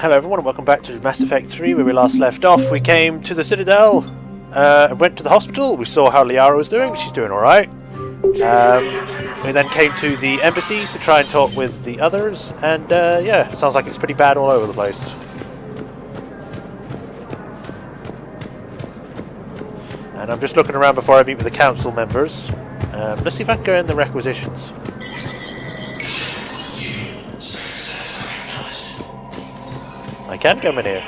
Hello everyone and welcome back to Mass Effect 3 where we last left off. We came to the Citadel, went to the hospital, we saw how Liara was doing, she's doing alright. We then came to the embassies to try and talk with the others, and yeah, sounds like it's pretty bad all over the place. And I'm just looking around before I meet with the council members. Let's see if I can go in the requisitions. I can come in here.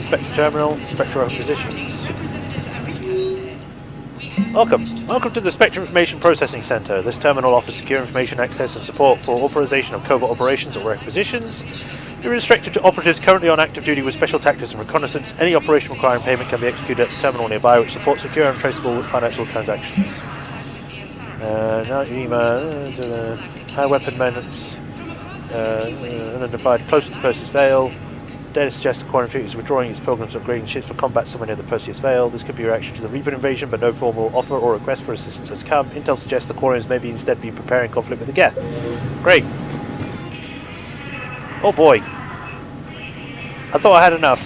Spectre Terminal, Spectre Requisitions. Welcome to the Spectre Information Processing Center. This terminal offers secure information access and support for authorization of covert operations or requisitions. You're restricted to operatives currently on active duty with special tactics and reconnaissance. Any operation requiring payment can be executed at the terminal nearby, which supports secure and traceable financial transactions. High weapon maintenance. Unidentified close to Perseus Vale. Data suggests the Quarian fleet is withdrawing its pilgrims upgrading ships for combat somewhere near the Perseus Vale. This could be a reaction to the Reaper invasion, but no formal offer or request for assistance has come. Intel suggests the Quarians may be instead be preparing conflict with the Geth. Great. Oh boy. I thought I had enough.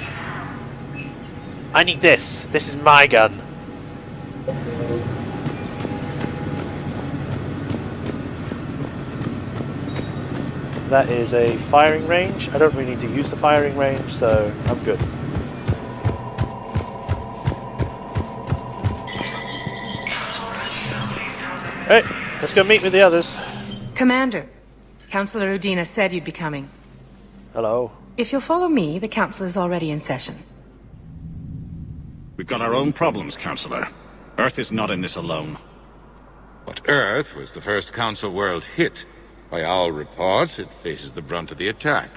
I need this. This is my gun. That is a firing range. I don't really need to use the firing range, so I'm good. Alright, let's go meet with the others. Commander, Councillor Udina said you'd be coming. Hello. If you'll follow me, the council is already in session. We've got our own problems, Councillor. Earth is not in this alone. But Earth was the first Council world hit. By all reports, it faces the brunt of the attack.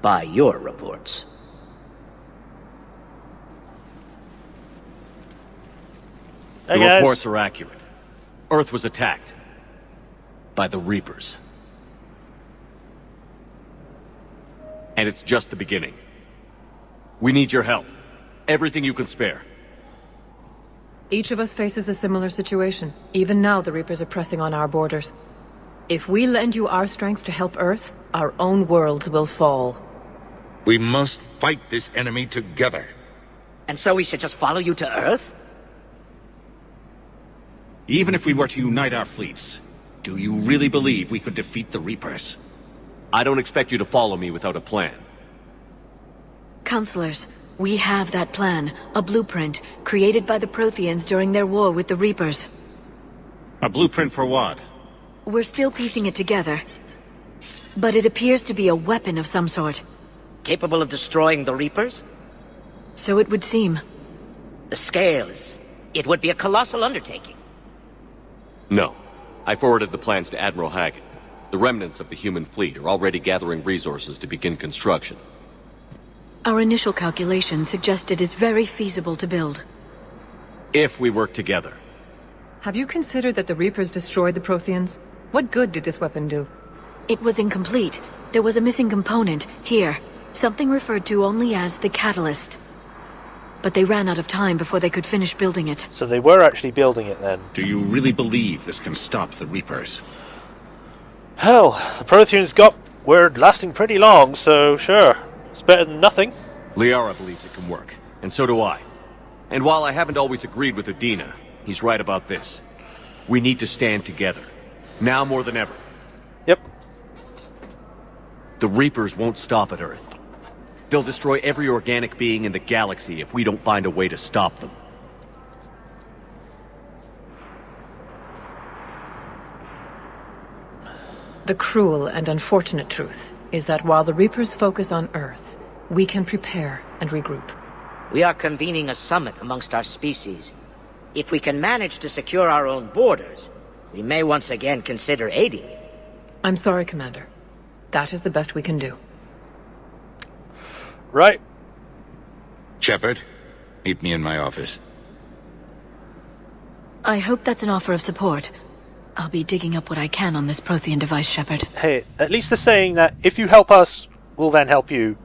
By your reports. Hey the guys. reports are accurate. Earth was attacked. By the Reapers. And it's just the beginning. We need your help. Everything you can spare. Each of us faces a similar situation. Even now the Reapers are pressing on our borders. If we lend you our strength to help Earth, our own worlds will fall. We must fight this enemy together. And so we should just follow you to Earth? Even if we were to unite our fleets, do you really believe we could defeat the Reapers? I don't expect you to follow me without a plan. Councillors, we have that plan, a blueprint, created by the Protheans during their war with the Reapers. A blueprint for what? We're still piecing it together. But it appears to be a weapon of some sort. Capable of destroying the Reapers? So it would seem. The scale is... it would be a colossal undertaking. No. I forwarded the plans to Admiral Hagen. The remnants of the human fleet are already gathering resources to begin construction. Our initial calculations suggest it is very feasible to build. If we work together. Have you considered that the Reapers destroyed the Protheans? What good did this weapon do? It was incomplete. There was a missing component, here. Something referred to only as the catalyst. But they ran out of time before they could finish building it. So they were actually building it then. Do you really believe this can stop the Reapers? Hell, the Protheans got word lasting pretty long, so sure. It's better than nothing. Liara believes it can work, and so do I. And while I haven't always agreed with Udina, he's right about this. We need to stand together. Now more than ever. Yep. The Reapers won't stop at Earth. They'll destroy every organic being in the galaxy if we don't find a way to stop them. The cruel and unfortunate truth is that while the Reapers focus on Earth, we can prepare and regroup. We are convening a summit amongst our species. If we can manage to secure our own borders, we may once again consider aiding you. I'm sorry, Commander. That is the best we can do. Right. Shepard, meet me in my office. I hope that's an offer of support. I'll be digging up what I can on this Prothean device, Shepard. Hey, at least they're saying that if you help us, we'll then help you.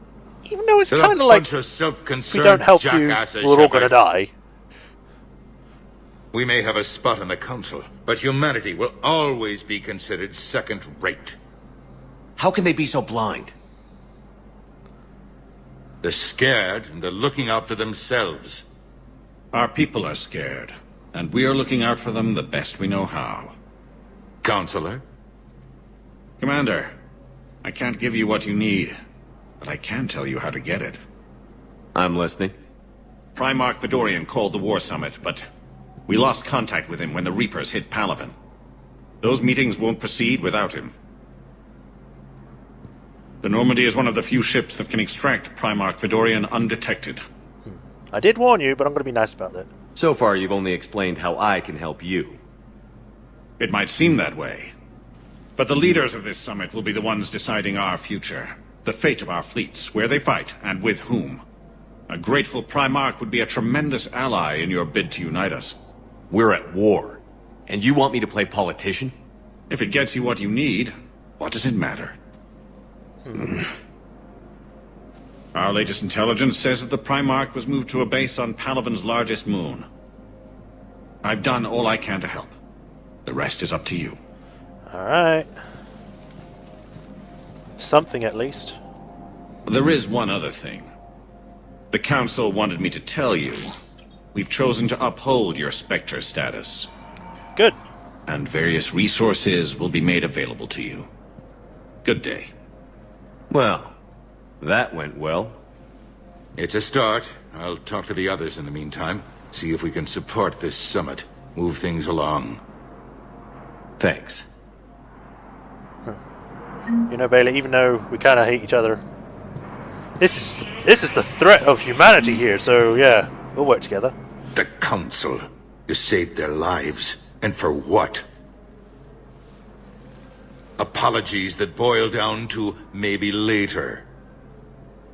Even though it's kind of like, if we don't help you, we're all gonna die. We may have a spot in the Council, but humanity will always be considered second-rate. How can they be so blind? They're scared, and they're looking out for themselves. Our people are scared, and we are looking out for them the best we know how. Counselor? Commander, I can't give you what you need, but I can tell you how to get it. I'm listening. Primarch Fedorian called the War Summit, but we lost contact with him when the Reapers hit Palaven. Those meetings won't proceed without him. The Normandy is one of the few ships that can extract Primarch Fedorian undetected. I did warn you, but I'm going to be nice about that. So far, you've only explained how I can help you. It might seem that way, but the leaders of this summit will be the ones deciding our future, the fate of our fleets, where they fight, and with whom. A grateful Primarch would be a tremendous ally in your bid to unite us. We're at war, and you want me to play politician? If it gets you what you need, what does it matter? Our latest intelligence says that the Primarch was moved to a base on Palaven's largest moon. I've done all I can to help. The rest is up to you. Alright. Something at least. There is one other thing. The Council wanted me to tell you. We've chosen to uphold your Spectre status. Good. And various resources will be made available to you. Good day. Well, that went well. It's a start. I'll talk to the others in the meantime. See if we can support this summit. Move things along. Thanks. You know, Bailey, even though we kind of hate each other, this is the threat of humanity here, so yeah, we'll work together. The Council. You saved their lives. And for what? Apologies that boil down to maybe later.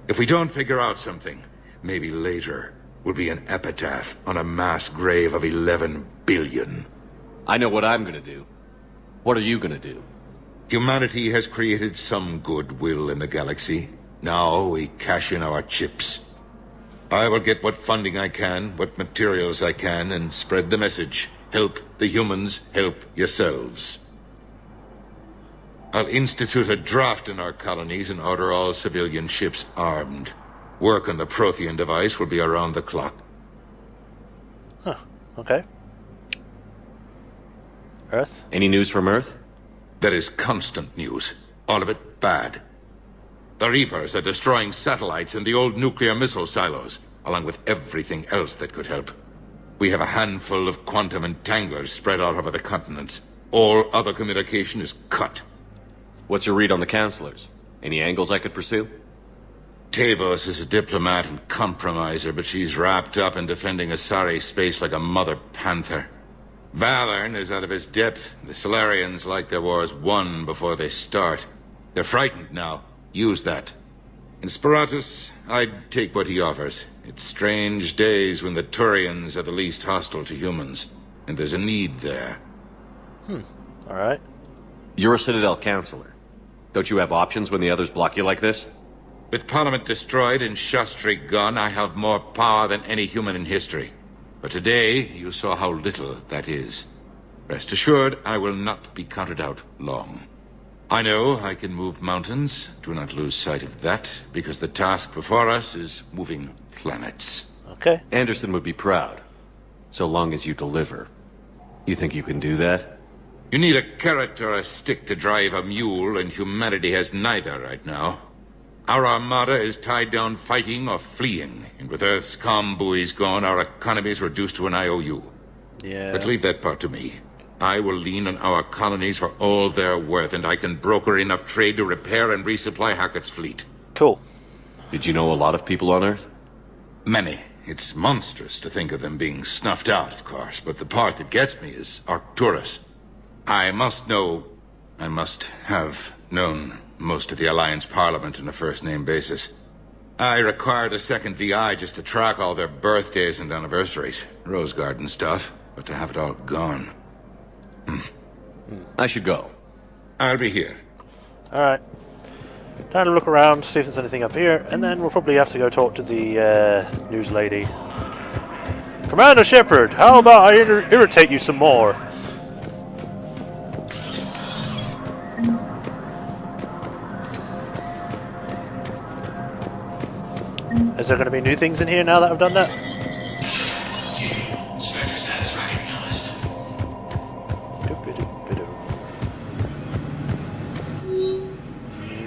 If we don't figure out something, maybe later will be an epitaph on a mass grave of 11 billion. I know what I'm gonna do. What are you gonna do? Humanity has created some goodwill in the galaxy. Now we cash in our chips. I will get what funding I can, what materials I can, and spread the message. Help the humans, help yourselves. I'll institute a draft in our colonies and order all civilian ships armed. Work on the Prothean device will be around the clock. Huh, okay. Earth? Any news from Earth? There is constant news. All of it bad. The Reapers are destroying satellites and the old nuclear missile silos, along with everything else that could help. We have a handful of quantum entanglers spread out over the continents. All other communication is cut. What's your read on the counselors? Any angles I could pursue? Tavos is a diplomat and compromiser, but she's wrapped up in defending Asari space like a mother panther. Valern is out of his depth. The Solarians like their wars won before they start. They're frightened now. Use that. In Sparatus, I'd take what he offers. It's strange days when the Turians are the least hostile to humans. And there's a need there. Alright. You're a Citadel counselor. Don't you have options when the others block you like this? With Parliament destroyed and Shastri gone, I have more power than any human in history. But today, you saw how little that is. Rest assured, I will not be counted out long. I know I can move mountains. Do not lose sight of that, because the task before us is moving planets. Okay. Anderson would be proud. So long as you deliver. You think you can do that? You need a carrot or a stick to drive a mule, and humanity has neither right now. Our armada is tied down fighting or fleeing, and with Earth's comm buoys gone, our economy is reduced to an IOU. Yeah. But leave that part to me. I will lean on our colonies for all they're worth, and I can broker enough trade to repair and resupply Hackett's fleet. Cool. Did you know a lot of people on Earth? Many. It's monstrous to think of them being snuffed out, of course, but the part that gets me is Arcturus. I must have known most of the Alliance Parliament on a first-name basis. I required a second VI just to track all their birthdays and anniversaries. Rose Garden stuff, but to have it all gone. I should go. I'll be here. Alright. Time to look around, see if there's anything up here, and then we'll probably have to go talk to the news lady. Commander Shepard, how about I irritate you some more? Is there going to be new things in here now that I've done that?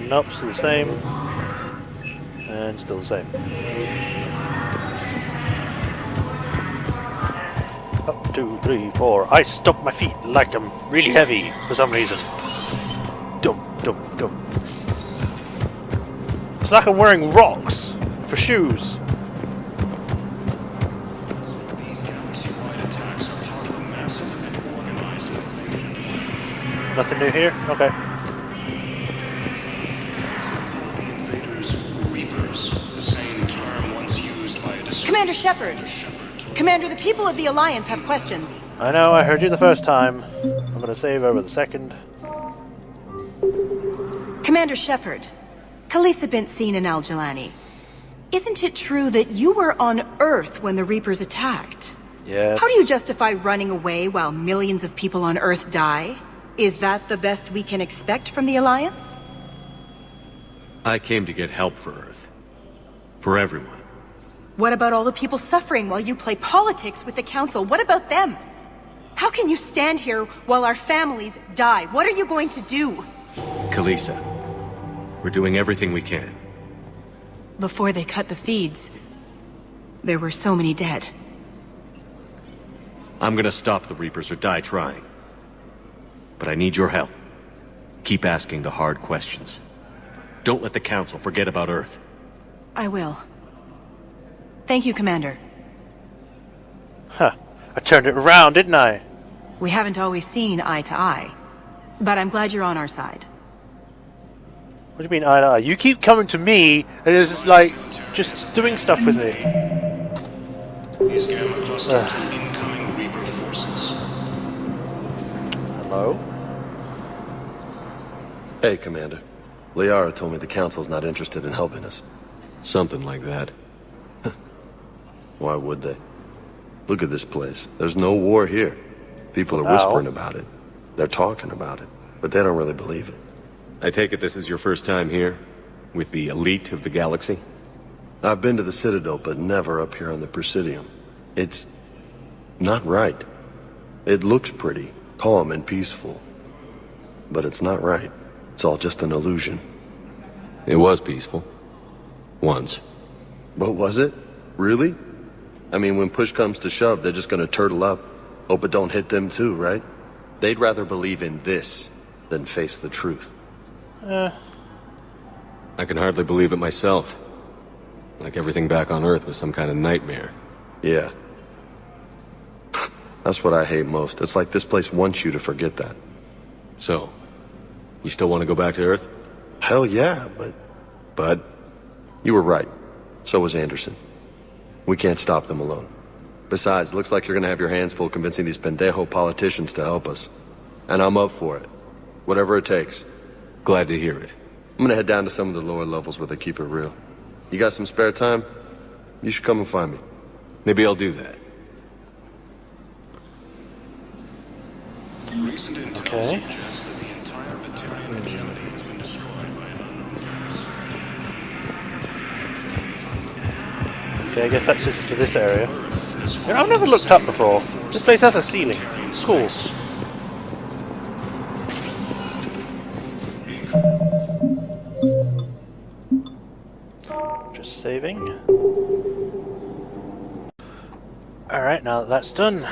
Nope, still the same. And still the same. Up, 2, 3, 4. I stomp my feet like I'm really heavy for some reason. Dum, dum, dum. It's like I'm wearing rocks for shoes. These galaxy-wide attacks are part of a massive and organized invasion. Nothing new here? Okay. Reapers, the same term once used by a Commander Shepard! Commander, the people of the Alliance have questions. I know, I heard you the first time. I'm gonna save over the second. Commander Shepard, Khaleesi been seen in Al-Jalani. Isn't it true that you were on Earth when the Reapers attacked? Yes. How do you justify running away while millions of people on Earth die? Is that the best we can expect from the Alliance? I came to get help for Earth. For everyone. What about all the people suffering while you play politics with the Council? What about them? How can you stand here while our families die? What are you going to do? Khaleesi, we're doing everything we can. Before they cut the feeds, there were so many dead. I'm gonna stop the Reapers or die trying. But I need your help. Keep asking the hard questions. Don't let the Council forget about Earth. I will. Thank you, Commander. Huh. I turned it around, didn't I? We haven't always seen eye to eye, but I'm glad you're on our side. What do you mean eye to eye? You keep coming to me and it's just like, just doing stuff with me. These gamma cluster to incoming Reaper forces. Hello? Hey, Commander. Liara told me the Council's not interested in helping us. Something like that. Why would they? Look at this place. There's no war here. People are whispering about it. They're talking about it, but they don't really believe it. I take it this is your first time here? With the elite of the galaxy? I've been to the Citadel, but never up here on the Presidium. It's not right. It looks pretty, calm and peaceful. But it's not right. It's all just an illusion. It was peaceful. Once. But was it? Really? I mean, when push comes to shove, they're just gonna turtle up. Hope it don't hit them too, right? They'd rather believe in this than face the truth. I can hardly believe it myself. Like everything back on Earth was some kind of nightmare. Yeah. That's what I hate most. It's like this place wants you to forget that. So, you still want to go back to Earth? Hell yeah, but... Bud? You were right. So was Anderson. We can't stop them alone. Besides, looks like you're gonna have your hands full convincing these pendejo politicians to help us. And I'm up for it. Whatever it takes. Glad to hear it. I'm gonna head down to some of the lower levels where they keep it real. You got some spare time? You should come and find me. Maybe I'll do that. Recent intel suggests that the entire material hegemony has been destroyed by an unknown force. Okay, I guess that's just for this area. You know, I've never looked up before. This place has a ceiling. Cool. Just saving. Alright, now that that's done.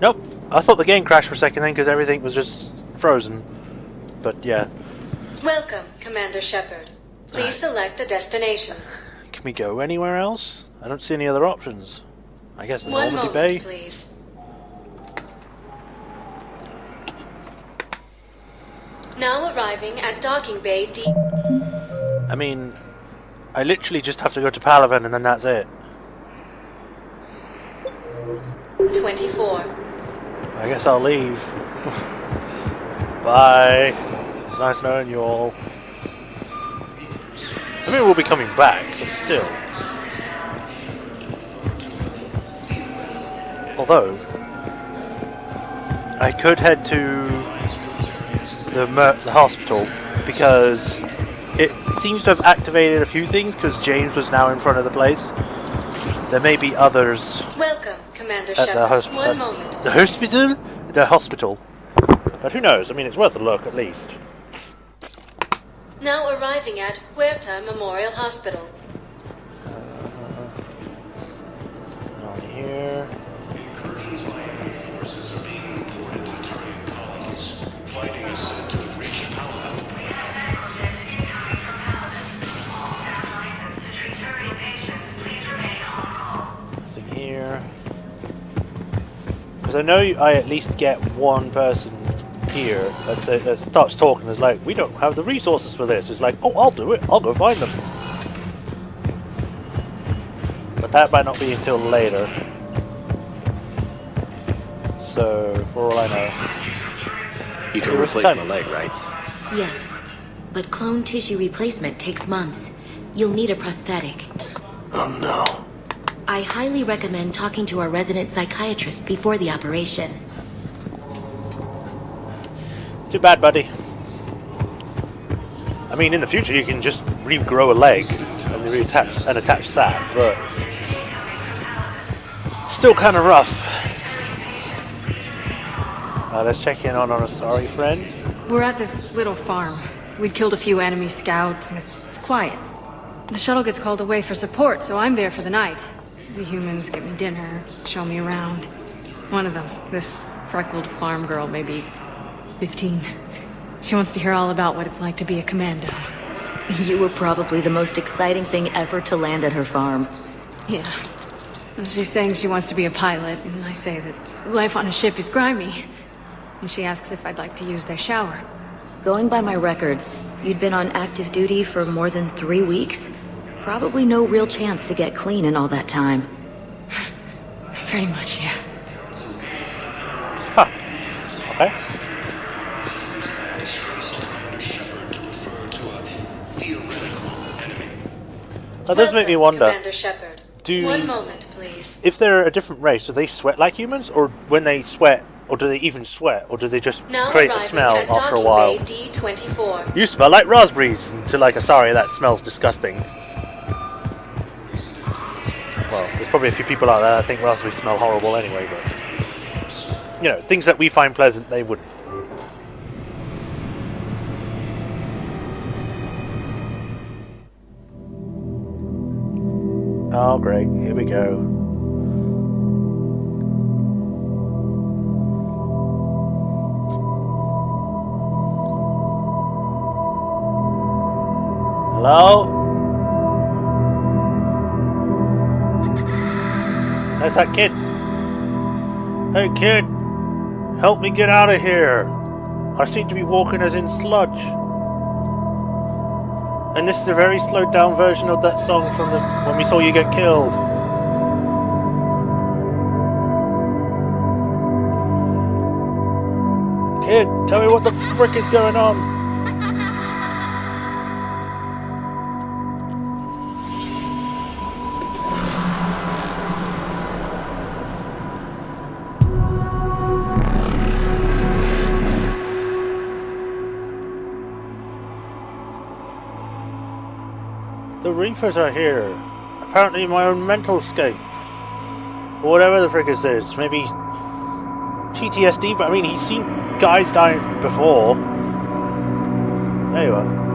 Nope. I thought the game crashed for a second then because everything was just frozen. But yeah. Welcome, Commander Shepard. Please select a destination. Can we go anywhere else? I don't see any other options. I guess One Normandy moment, Bay. please. Now arriving at Docking Bay D. I mean, I literally just have to go to Palaven and then that's it. 24. I guess I'll leave. Bye. It's nice knowing you all. I mean, we'll be coming back, but still. Although, I could head to the hospital, because it seems to have activated a few things, because James was now in front of the place. There may be others Welcome, Commander at the Shepard. hospital. One moment. The hospital? The hospital. But who knows? I mean, it's worth a look, at least. Now arriving at Huerta Memorial Hospital. On here. Incursions by enemy forces are being reported in Turian colonies. Fighting is said to have reached power. Nothing here. Because I know I at least get one person here that starts talking. It's like, we don't have the resources for this. It's like, oh, I'll do it. I'll go find them. But that might not be until later. So, for all I know. You can replace my leg, right? Yes, but clone tissue replacement takes months. You'll need a prosthetic. Oh no. I highly recommend talking to our resident psychiatrist before the operation. Too bad, buddy. I mean, in the future you can just regrow a leg and attach that, but still kind of rough. Let's check in on our sorry friend. We're at this little farm. We'd killed a few enemy scouts, and it's quiet. The shuttle gets called away for support, so I'm there for the night. The humans get me dinner, show me around. One of them, this freckled farm girl, maybe 15. She wants to hear all about what it's like to be a commando. You were probably the most exciting thing ever to land at her farm. Yeah. She's saying she wants to be a pilot, and I say that life on a ship is grimy. And she asks if I'd like to use their shower. Going by my records, you'd been on active duty for more than 3 weeks. Probably no real chance to get clean in all that time. Pretty much, yeah. Huh. Okay. Shepard to refer to a theoretical enemy. That does make me wonder. Commander Shepard. One moment, please. If they're a different race, do they sweat like humans, or when they sweat, or do they even sweat, or do they just Now create a arriving smell at after a docking while? bay D-24. You smell like raspberries, and to like a sorry, that smells disgusting. Well, there's probably a few people out there that think raspberries smell horrible anyway, but you know, things that we find pleasant, they wouldn't. Oh great, here we go. Hello? That's that kid. Hey kid, help me get out of here. I seem to be walking as in sludge. And this is a very slowed down version of that song from when we saw you get killed. Kid, tell me what the frick is going on. The Reapers are here. Apparently my own mental scape. Or whatever the frick is this. Maybe PTSD, but I mean, he's seen guys dying before. There you are.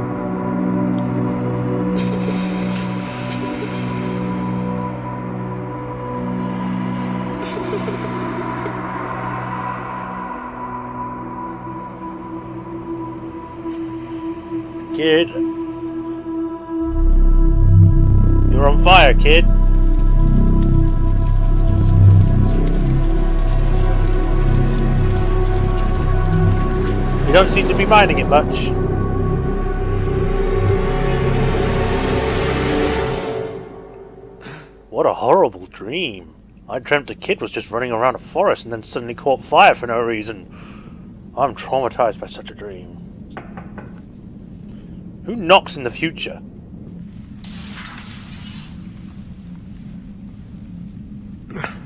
Kid. You're on fire, kid. You don't seem to be minding it much. What a horrible dream. I dreamt a kid was just running around a forest and then suddenly caught fire for no reason. I'm traumatized by such a dream. Who knocks in the future?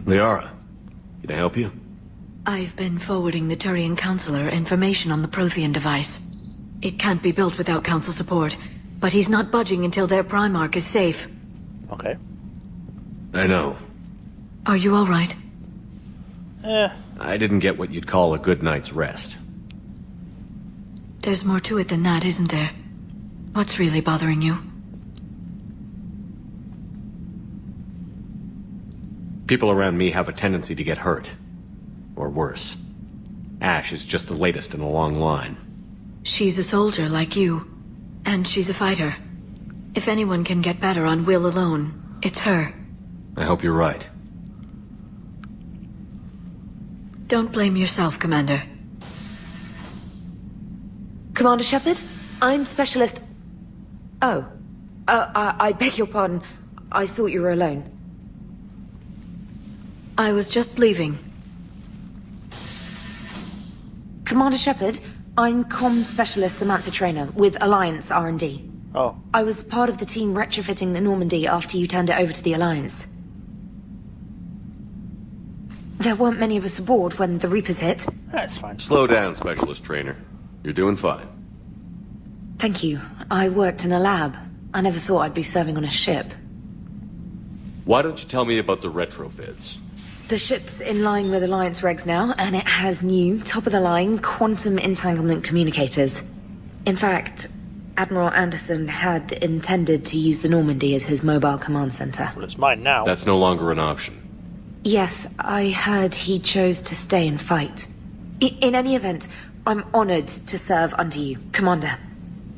Liara, Can I help you? I've been forwarding the Turian Counselor information on the Prothean device. It can't be built without Council support, but he's not budging until their Primarch is safe. Okay. I know. Are you alright? I didn't get what you'd call a good night's rest. There's more to it than that, isn't there? What's really bothering you? People around me have a tendency to get hurt. Or worse. Ash is just the latest in a long line. She's a soldier like you. And she's a fighter. If anyone can get better on will alone, it's her. I hope you're right. Don't blame yourself, Commander. Commander Shepard? I'm Specialist... Oh. I beg your pardon. I thought you were alone. I was just leaving. Commander Shepard, I'm Comm Specialist Samantha Traynor with Alliance R&D. Oh. I was part of the team retrofitting the Normandy after you turned it over to the Alliance. There weren't many of us aboard when the Reapers hit. That's fine. Slow down, Specialist Trainer. You're doing fine. Thank you. I worked in a lab. I never thought I'd be serving on a ship. Why don't you tell me about the retrofits? The ship's in line with Alliance regs now, and it has new, top-of-the-line, quantum entanglement communicators. In fact, Admiral Anderson had intended to use the Normandy as his mobile command center. Well, it's mine now. That's no longer an option. Yes, I heard he chose to stay and fight. In any event, I'm honored to serve under you, Commander.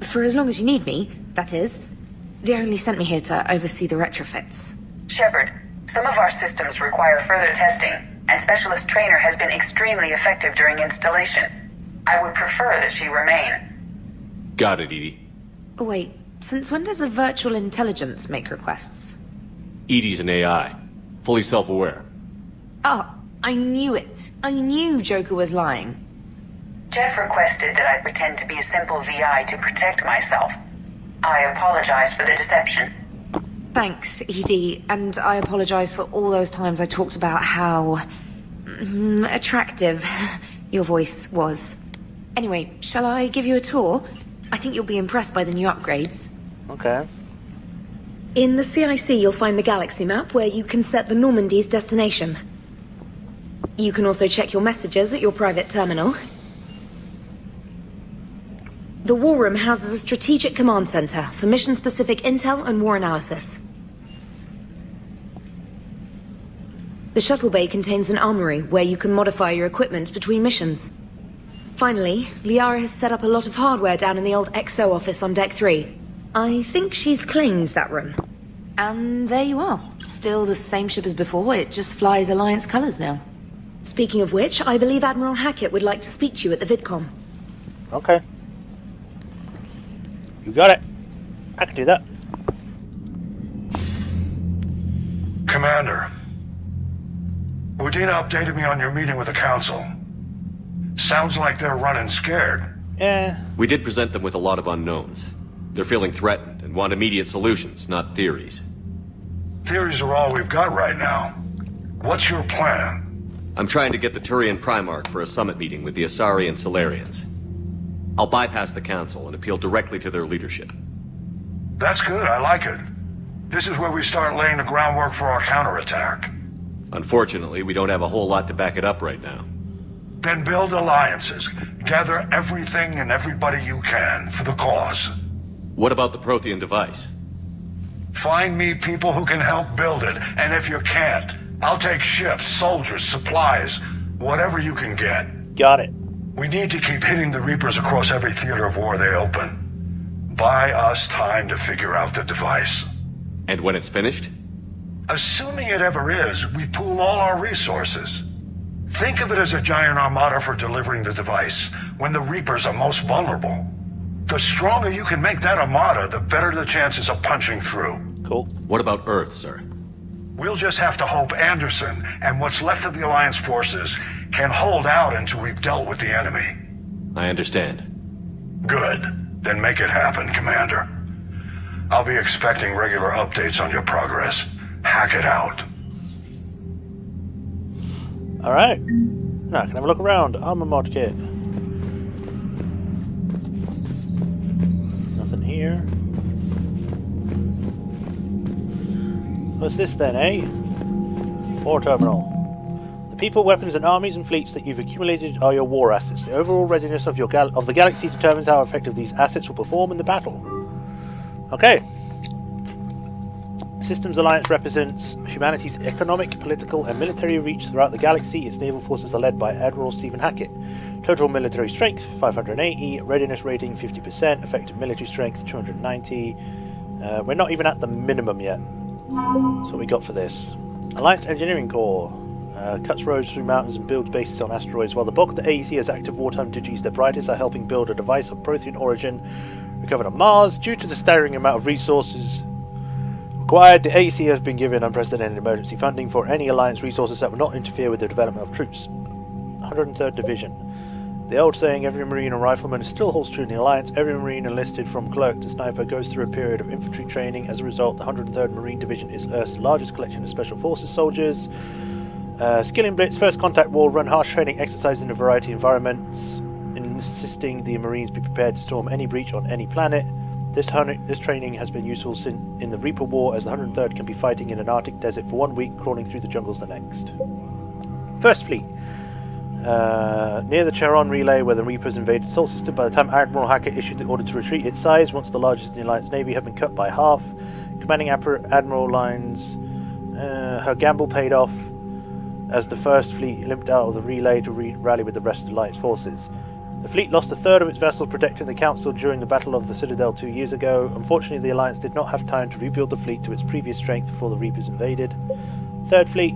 For as long as you need me, that is. They only sent me here to oversee the retrofits. Shepard, some of our systems require further testing, and Specialist Trainer has been extremely effective during installation. I would prefer that she remain. Got it, Edie. Oh, wait, since when does a virtual intelligence make requests? Edie's an AI. Fully self-aware. Oh, I knew it. I knew Joker was lying. Jeff requested that I pretend to be a simple VI to protect myself. I apologize for the deception. Thanks, Edie, and I apologize for all those times I talked about how... attractive your voice was. Anyway, shall I give you a tour? I think you'll be impressed by the new upgrades. Okay. In the CIC, you'll find the galaxy map where you can set the Normandy's destination. You can also check your messages at your private terminal. The War Room houses a strategic command center for mission-specific intel and war analysis. The shuttle bay contains an armory where you can modify your equipment between missions. Finally, Liara has set up a lot of hardware down in the old XO office on Deck 3. I think she's claimed that room. And there you are. Still the same ship as before, it just flies Alliance colors now. Speaking of which, I believe Admiral Hackett would like to speak to you at the VidCom. Okay. You got it. I can do that. Commander, Udina updated me on your meeting with the Council. Sounds like they're running scared. Yeah. We did present them with a lot of unknowns. They're feeling threatened and want immediate solutions, not theories. Theories are all we've got right now. What's your plan? I'm trying to get the Turian Primarch for a summit meeting with the Asari and Solarians. I'll bypass the Council and appeal directly to their leadership. That's good, I like it. This is where we start laying the groundwork for our counterattack. Unfortunately, we don't have a whole lot to back it up right now. Then build alliances. Gather everything and everybody you can for the cause. What about the Prothean device? Find me people who can help build it, and if you can't, I'll take ships, soldiers, supplies, whatever you can get. Got it. We need to keep hitting the Reapers across every theater of war they open. Buy us time to figure out the device. And when it's finished? Assuming it ever is, we pool all our resources. Think of it as a giant armada for delivering the device, when the Reapers are most vulnerable. The stronger you can make that armada, the better the chances of punching through. Cool. What about Earth, sir? We'll just have to hope Anderson and what's left of the Alliance forces can hold out until we've dealt with the enemy. I understand. Good. Then make it happen, Commander. I'll be expecting regular updates on your progress. Hack it out. Alright. Now, can I have a look around? Armor mod kit. Nothing here. What's this then, eh? War terminal. The people, weapons, and armies and fleets that you've accumulated are your war assets. The overall readiness of the galaxy determines how effective these assets will perform in the battle. Okay. Systems Alliance represents humanity's economic, political, and military reach throughout the galaxy. Its naval forces are led by Admiral Stephen Hackett. Total military strength 580, readiness rating 50%, effective military strength 290. We're not even at the minimum yet. That's what we got for this. Alliance Engineering Corps cuts roads through mountains and builds bases on asteroids, while the bulk of the AEC has active wartime duties. Their brightest are helping build a device of Prothean origin recovered on Mars. Due to the staggering amount of resources required, the AEC has been given unprecedented emergency funding for any Alliance resources that will not interfere with the development of troops. 103rd Division. The old saying, every Marine and Rifleman, still holds true in the Alliance. Every Marine enlisted from clerk to sniper goes through a period of infantry training. As a result, the 103rd Marine Division is Earth's largest collection of Special Forces soldiers. Skill in Blitz, First Contact War, run harsh training exercises in a variety of environments, insisting the Marines be prepared to storm any breach on any planet. This training has been useful in the Reaper War, as the 103rd can be fighting in an Arctic desert for 1 week, crawling through the jungles the next. First Fleet. Near the Charon Relay, where the Reapers invaded Sol System, by the time Admiral Hackett issued the order to retreat, its size, once the largest in the Alliance Navy, had been cut by half. Commanding Admiral Lines, her gamble paid off, as the First Fleet limped out of the relay to rally with the rest of the Alliance forces. The fleet lost a third of its vessels protecting the Council during the Battle of the Citadel 2 years ago. Unfortunately, the Alliance did not have time to rebuild the fleet to its previous strength before the Reapers invaded. Third Fleet.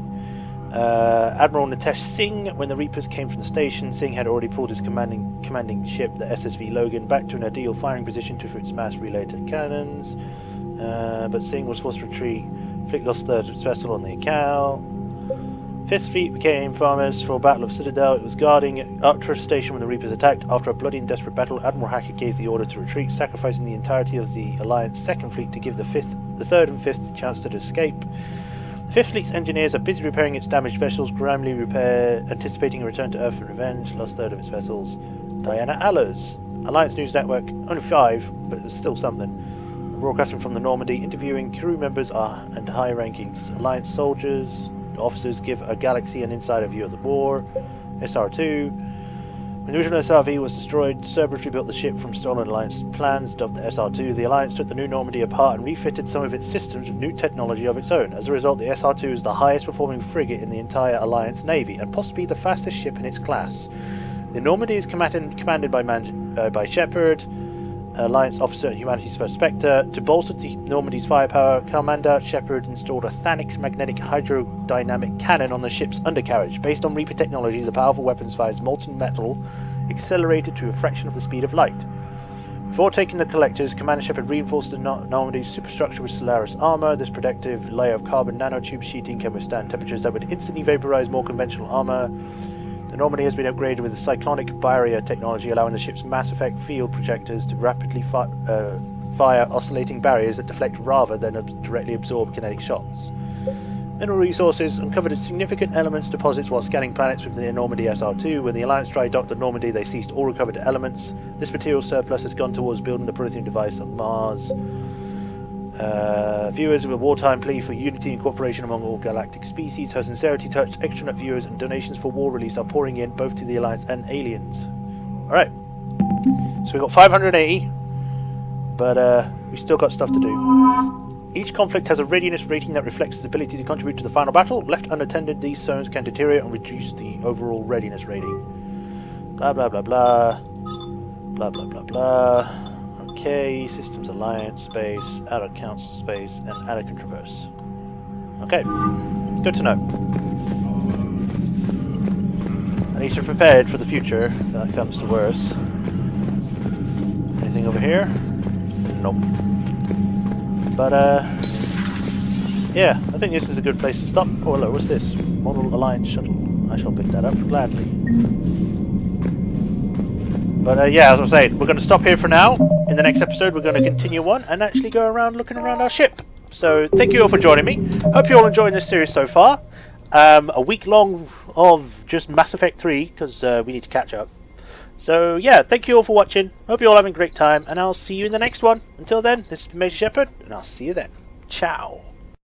Admiral Nitesh Singh. When the Reapers came from the station, Singh had already pulled his commanding ship, the SSV Logan, back to an ideal firing position for its mass relay cannons. But Singh was forced to retreat. The fleet lost a third of its vessel on the account. Fifth Fleet became famous for Battle of Citadel. It was guarding Arcturus Station when the Reapers attacked. After a bloody and desperate battle, Admiral Hackett gave the order to retreat, sacrificing the entirety of the Alliance Second Fleet to give the third and fifth the chance to escape. The Fifth Fleet's engineers are busy repairing its damaged vessels, grimly anticipating a return to Earth for revenge. Lost third of its vessels. Diana Allers. Alliance News Network, only 5, but it's still something. Broadcasting from the Normandy, interviewing crew members and high rankings. Alliance soldiers. Officers give a galaxy an insider view of the war. SR2. When the original SRV was destroyed, Cerberus rebuilt the ship from stolen Alliance plans, dubbed the SR2. The Alliance took the new Normandy apart and refitted some of its systems with new technology of its own. As a result, the SR2 is the highest performing frigate in the entire Alliance Navy, and possibly the fastest ship in its class. The Normandy is commanded by Shepard, Alliance officer and humanity's first Spectre. To bolster the Normandy's firepower, Commander Shepard installed a Thanix magnetic hydrodynamic cannon on the ship's undercarriage. Based on Reaper technology, the powerful weapons fires molten metal accelerated to a fraction of the speed of light. Before taking the collectors, Commander Shepard reinforced the Normandy's superstructure with Solaris armor. This protective layer of carbon nanotube sheeting can withstand temperatures that would instantly vaporize more conventional armor. The Normandy has been upgraded with the cyclonic barrier technology, allowing the ship's Mass Effect field projectors to rapidly fire oscillating barriers that deflect rather than directly absorb kinetic shots. Mineral resources uncovered significant elements deposits while scanning planets with the Normandy SR2. When the Alliance dry docked the Normandy, they seized all recovered elements. This material surplus has gone towards building the Prothean device on Mars. Viewers with a wartime plea for unity and cooperation among all galactic species. Her sincerity touched extranet viewers, and donations for war release are pouring in both to the Alliance and aliens. Alright. So we've got 580, but we've still got stuff to do. Each conflict has a readiness rating that reflects its ability to contribute to the final battle. Left unattended, these zones can deteriorate and reduce the overall readiness rating. Blah blah blah blah. Blah blah blah blah. Okay, Systems Alliance space, out of Council space, and out of Traverse. Okay, good to know. At least you're prepared for the future if that comes to worse. Anything over here? Nope. But yeah, I think this is a good place to stop. Oh hello, what's this? Model Alliance shuttle. I shall pick that up gladly. But yeah, as I was saying, we're going to stop here for now. In the next episode, we're going to continue on and actually go around looking around our ship. So thank you all for joining me. Hope you're all enjoying this series so far. a week long of just Mass Effect 3 because we need to catch up. So yeah, thank you all for watching. Hope you're all having a great time, and I'll see you in the next one. Until then, this is Majorshepard, and I'll see you then. Ciao.